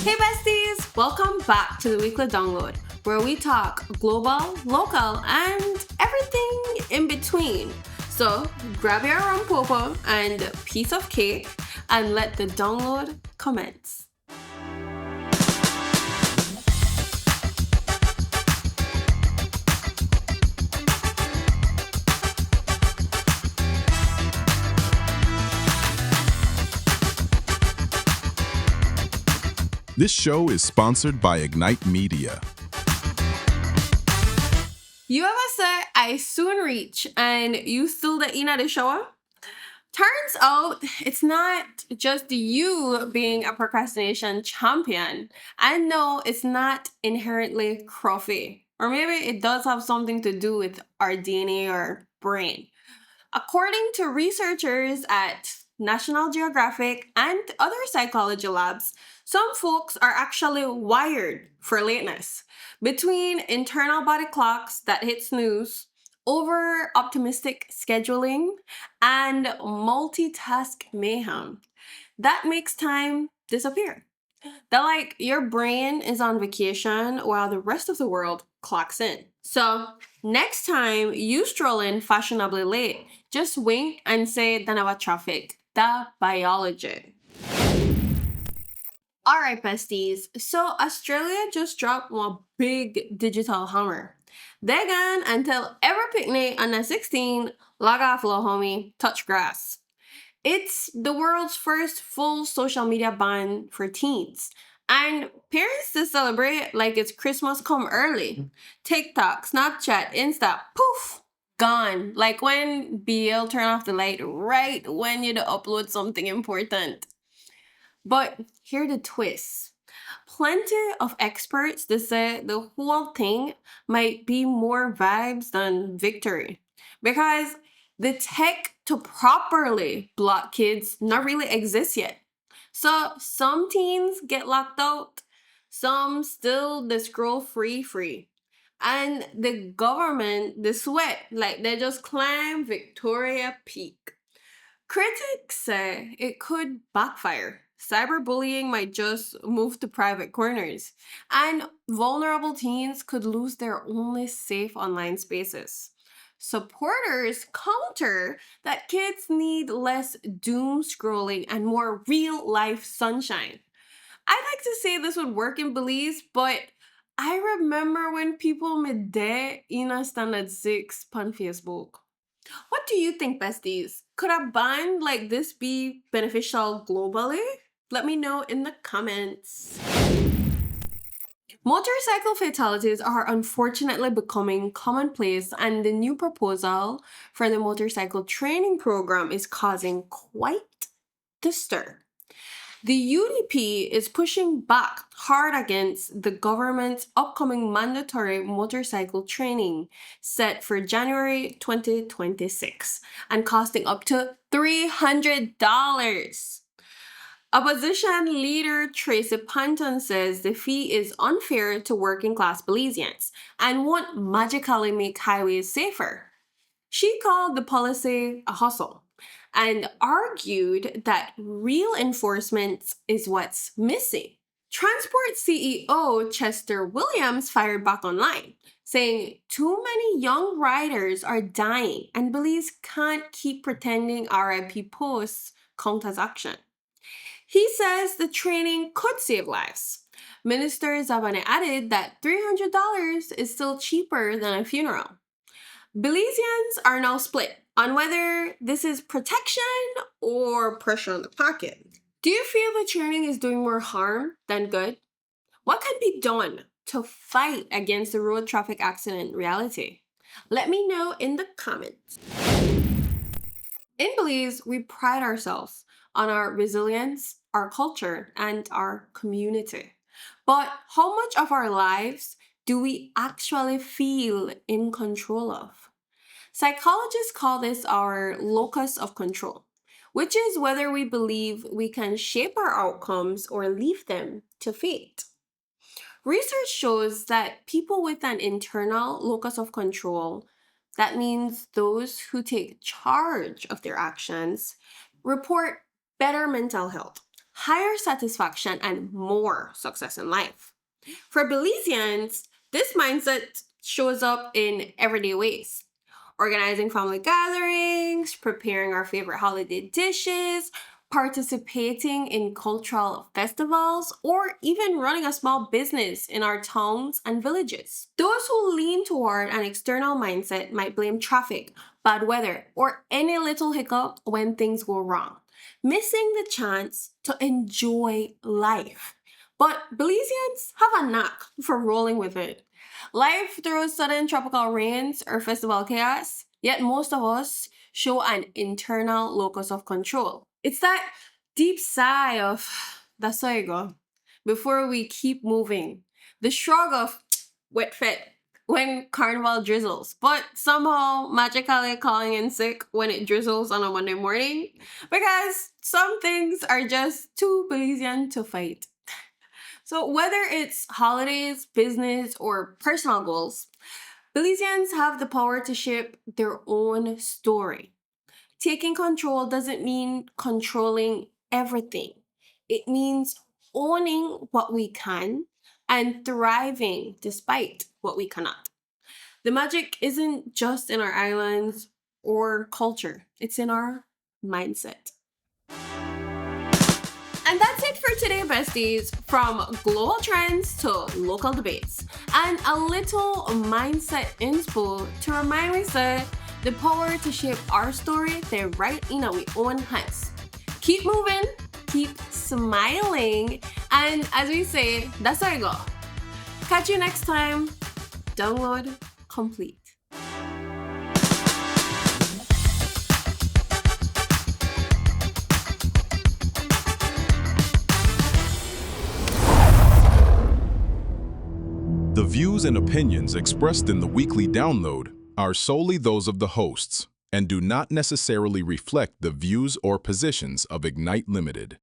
Hey besties! Welcome back to the weekly download, where we talk global, local, and everything in between. So grab your rum popo and piece of cake and let the download commence. This show is sponsored by Ignite Media. You ever say, I soon reach, and you still the in the shower? Turns out it's not just you being a procrastination champion. And no, it's not inherently crufty. Or maybe it does have something to do with our DNA or brain. According to researchers at National Geographic and other psychology labs, some folks are actually wired for lateness. Between internal body clocks that hit snooze, over optimistic scheduling, and multitask mayhem, that makes time disappear. That like your brain is on vacation while the rest of the world clocks in. So next time you stroll in fashionably late, just wink and say Danava traffic. The biology. Alright, besties. So Australia just dropped one big digital hammer. They gone until every picnic under 16 log off little homie, touch grass. It's the world's first full social media ban for teens. And parents to celebrate like it's Christmas come early. TikTok, Snapchat, Insta, poof, gone. Like when BL turn off the light right when you upload something important. But here the twist. Plenty of experts that say the whole thing might be more vibes than victory. Because the tech to properly block kids not really exists yet. So some teens get locked out, some still they scroll free. And the government, they sweat like they just climb Victoria Peak. Critics say it could backfire. Cyberbullying might just move to private corners, and vulnerable teens could lose their only safe online spaces. Supporters counter that kids need less doom scrolling and more real life sunshine. I'd like to say this would work in Belize, but I remember when people midday in a standard 6 on Facebook. What do you think, besties? Could a ban like this be beneficial globally? Let me know in the comments. Motorcycle fatalities are unfortunately becoming commonplace, and the new proposal for the motorcycle training program is causing quite the stir. The UDP is pushing back hard against the government's upcoming mandatory motorcycle training set for January 2026 and costing up to $300. Opposition leader Tracy Panton says the fee is unfair to working class Belizeans and won't magically make highways safer. She called the policy a hustle and argued that real enforcement is what's missing. Transport CEO Chester Williams fired back online, saying too many young riders are dying and Belize can't keep pretending RIP posts count as action. He says the training could save lives. Minister Zavane added that $300 is still cheaper than a funeral. Belizeans are now split on whether this is protection or pressure on the pocket. Do you feel the training is doing more harm than good? What can be done to fight against the road traffic accident reality? Let me know in the comments. In Belize, we pride ourselves on our resilience, our culture, and our community. But how much of our lives do we actually feel in control of? Psychologists call this our locus of control, which is whether we believe we can shape our outcomes or leave them to fate. Research shows that people with an internal locus of control, that means those who take charge of their actions, report better mental health, higher satisfaction, and more success in life. For Belizeans, this mindset shows up in everyday ways: organizing family gatherings, preparing our favorite holiday dishes, participating in cultural festivals, or even running a small business in our towns and villages. Those who lean toward an external mindset might blame traffic, bad weather, or any little hiccup when things go wrong, missing the chance to enjoy life. But Belizeans have a knack for rolling with it. Life throws sudden tropical rains or festival chaos, yet most of us show an internal locus of control. It's that deep sigh of, that's how you go, before we keep moving. The shrug of, wet fit, when carnival drizzles, but somehow magically calling in sick when it drizzles on a Monday morning, because some things are just too Belizean to fight. So, whether it's holidays, business, or personal goals, Belizeans have the power to shape their own story. Taking control doesn't mean controlling everything, it means owning what we can and thriving despite what we cannot. The magic isn't just in our islands or culture, it's in our mindset. And that's it for today, besties. From global trends to local debates, and a little mindset inspo to remind me that the power to shape our story, they're right in our own hands. Keep moving, keep smiling, and as we say, that's how I go. Catch you next time. Download complete. The views and opinions expressed in the weekly download are solely those of the hosts and do not necessarily reflect the views or positions of Ignite Limited.